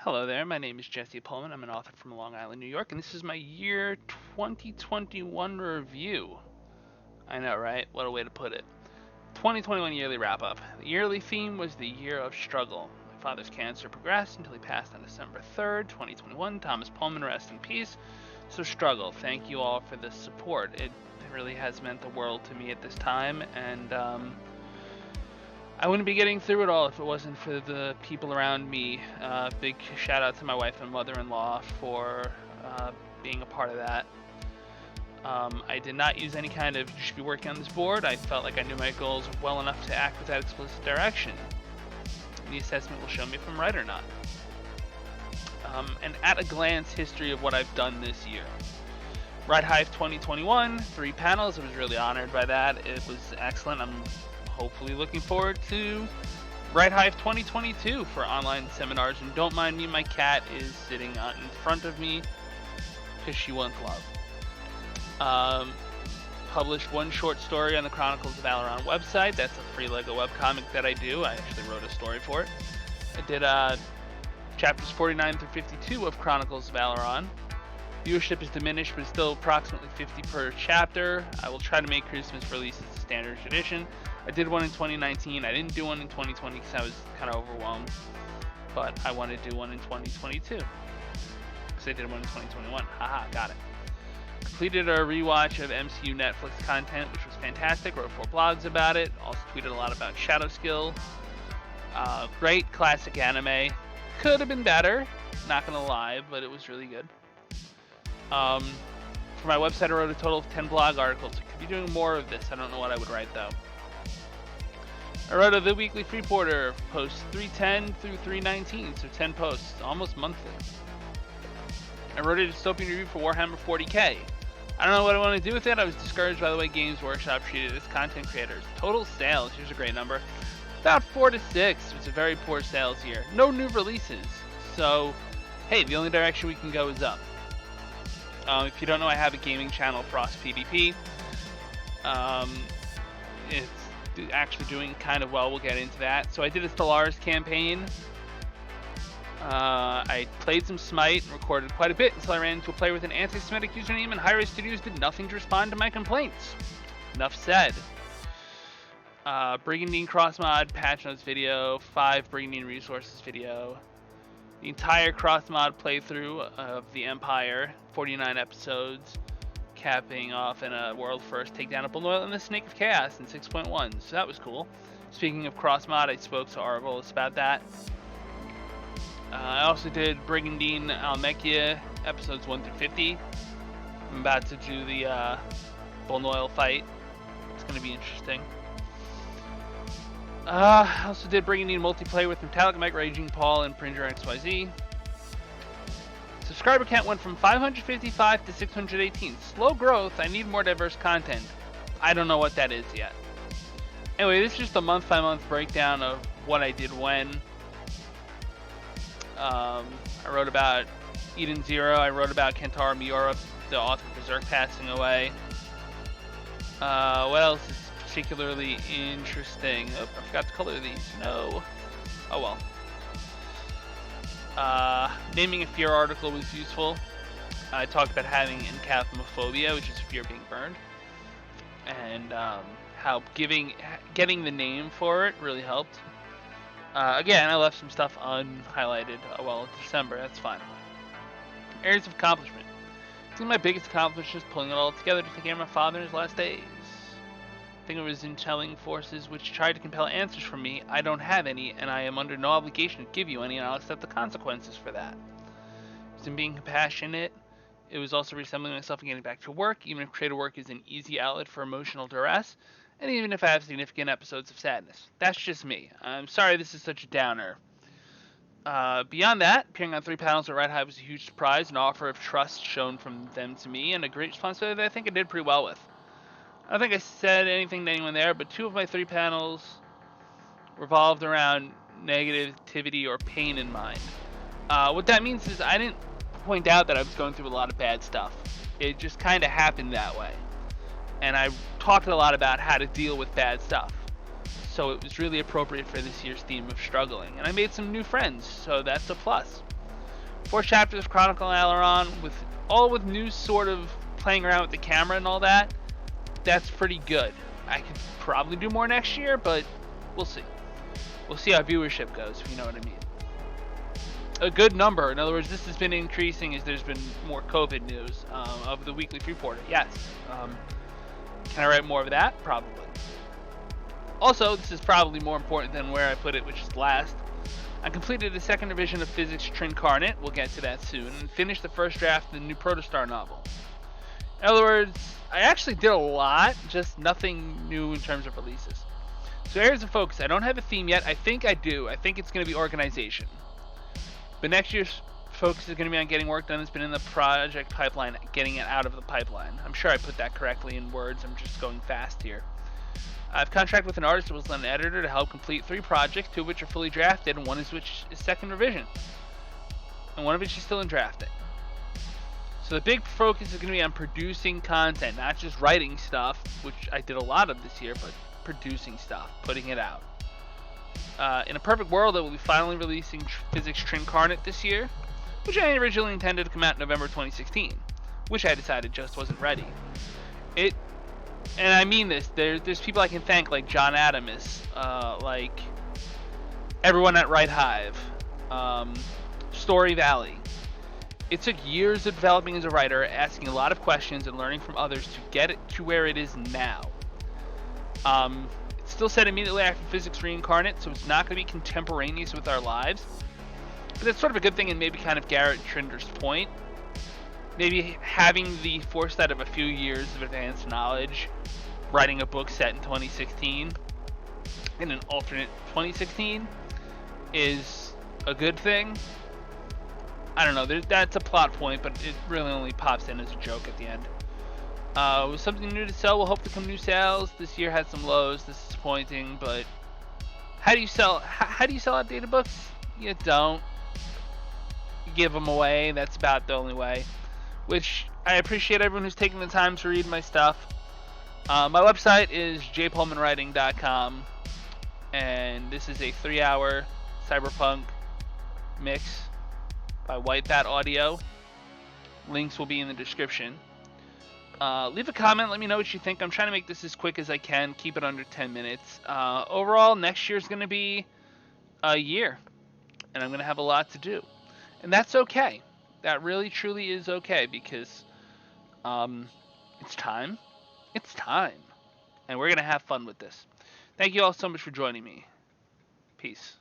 Hello there, my name is Jesse Pohlman. I'm an author from Long Island, New York, and this is my year 2021 review. I know, right? What a way to put it. 2021 yearly wrap up. The yearly theme was the year of struggle. My father's cancer progressed until he passed on December 3rd, 2021. Thomas Pohlman, rest in peace. So, struggle. Thank you all for the support. It really has meant the world to me at this time, and I wouldn't be getting through it all if it wasn't for the people around me. Big shout out to my wife and mother-in-law for being a part of that. I did not use any kind of "you should be working on this board." I felt like I knew my goals well enough to act with that explicit direction. The assessment will show me if I'm right or not. And at a glance, history of what I've done this year. Ride Hive 2021, 3 panels. I was really honored by that. It was excellent. I'm hopefully looking forward to Ride Hive 2022 for online seminars. And don't mind me, my cat is sitting in front of me because she wants love. Published 1 short story on the Chronicles of Valoron website. That's a free Lego webcomic that I do. I actually wrote a story for it. I did chapters 49 through 52 of Chronicles of Valoron. Viewership is diminished, but still approximately 50 per chapter. I will try to make Christmas releases a standard edition. I did one in 2019. I didn't do one in 2020 because I was kind of overwhelmed. But I want to do one in 2022. Because I did one in 2021. Haha, got it. Completed a rewatch of MCU Netflix content, which was fantastic. Wrote 4 blogs about it. Also tweeted a lot about Shadow Skill. Great classic anime. Could have been better, not gonna lie, but it was really good. For my website, I wrote a total of 10 blog articles. I could be doing more of this. I don't know what I would write though. I wrote a The Weekly Freeporter, posts 310 through 319, so 10 posts, almost monthly. I wrote a dystopian review for Warhammer 40k. I don't know what I want to do with it. I was discouraged by the way Games Workshop treated its content creators. Total sales, here's a great number, about 4 to 6. It's a very poor sales year. No new releases. So, hey, the only direction we can go is up. If you don't know, I have a gaming channel, Frost PvP. It's actually doing kind of well. We'll get into that. So I did a Stellaris campaign. I played some Smite and recorded quite a bit until I ran into a player with an anti-Semitic username, and Hi-Res Studios did nothing to respond to my complaints. Enough said. Brigandine Crossmod patch notes video, 5 Brigandine resources video, the entire Crossmod playthrough of the Empire, 49 episodes, capping off in a world first takedown of Bullnoil and the Snake of Chaos in 6.1, so that was cool. Speaking of Crossmod, I spoke to Arvolis about that. I also did Brigandine Almechia episodes 1 through 50. I'm about to do the Bullnoil fight. It's going to be interesting. I also did Brigandine multiplayer with Metallic Mike, Raging Paul, and Pringer XYZ. Subscriber count went from 555 to 618. Slow growth. I need more diverse content. I don't know what that is yet. Anyway, this is just a month-by-month breakdown of what I did when. I wrote about Eden Zero. I wrote about Kentaro Miura, the author of Berserk, passing away. What else is particularly interesting? Oh, I forgot to color these. No. Oh well. Naming a fear article was useful. I talked about having encaphomophobia, which is fear of being burned, and how getting the name for it really helped. Again, I left some stuff unhighlighted. Oh well, December, that's fine. Areas of accomplishment. I think my biggest accomplishment is pulling it all together to take care of my father in his last days. I think it was in telling forces which tried to compel answers from me. I don't have any, and I am under no obligation to give you any, and I'll accept the consequences for that. It was in being compassionate. It was also reassembling myself and getting back to work, even if creative work is an easy outlet for emotional duress, and even if I have significant episodes of sadness. That's just me. I'm sorry this is such a downer. Beyond that, appearing on 3 panels at Ride Hive was a huge surprise, an offer of trust shown from them to me, and a great responsibility that I think I did pretty well with. I don't think I said anything to anyone there, but 2 of my 3 panels revolved around negativity or pain in mind. What that means is I didn't point out that I was going through a lot of bad stuff. It just kind of happened that way. And I talked a lot about how to deal with bad stuff. So it was really appropriate for this year's theme of struggling. And I made some new friends, so that's a plus. 4 chapters of Chronicle Aileron with new sort of playing around with the camera and all that. That's pretty good. I could probably do more next year, but we'll see. We'll see how viewership goes, if you know what I mean. A good number. In other words, this has been increasing as there's been more COVID news of the weekly Freeporter. Yes. Can I write more of that? Probably. Also, this is probably more important than where I put it, which is last. I completed the second revision of Physics Trincarnate. We'll get to that soon. And finished the first draft of the new Protostar novel. In other words, I actually did a lot, just nothing new in terms of releases. So here's the focus. I don't have a theme yet. I think I do. I think it's going to be organization. But next year's focus is going to be on getting work done that's been in the project pipeline, getting it out of the pipeline. I'm sure I put that correctly in words. I'm just going fast here. I've contracted with an artist as well as an editor to help complete 3 projects, 2 of which are fully drafted, and 1 is which is second revision. And 1 of which is still in drafting. So the big focus is going to be on producing content, not just writing stuff, which I did a lot of this year, but producing stuff, putting it out. In a perfect world, I will be finally releasing Physics Trincarnate this year, which I originally intended to come out in November 2016, which I decided just wasn't ready. And I mean this, there's people I can thank like John Adamus, like everyone at Right Hive, Story Valley. It took years of developing as a writer, asking a lot of questions and learning from others to get it to where it is now. It's still set immediately after Physics Reincarnate, so it's not going to be contemporaneous with our lives. But that's sort of a good thing, and maybe kind of Garrett Trinder's point. Maybe having the foresight of a few years of advanced knowledge, writing a book set in 2016, in an alternate 2016, is a good thing. I don't know, that's a plot point, but it really only pops in as a joke at the end. With something new to sell, we'll hope to come new sales. This year had some lows, this is disappointing, but how do you sell outdated books? You don't. You give them away, that's about the only way. Which, I appreciate everyone who's taking the time to read my stuff. My website is jpohlmanwriting.com, and this is a 3-hour cyberpunk mix by White Bat Audio. Links will be in the description. Leave a comment, let me know what you think. I'm trying to make this as quick as I can, keep it under 10 minutes. Overall, next year's going to be a year, and I'm going to have a lot to do. And that's okay. That really, truly is okay, because it's time. It's time. And we're going to have fun with this. Thank you all so much for joining me. Peace.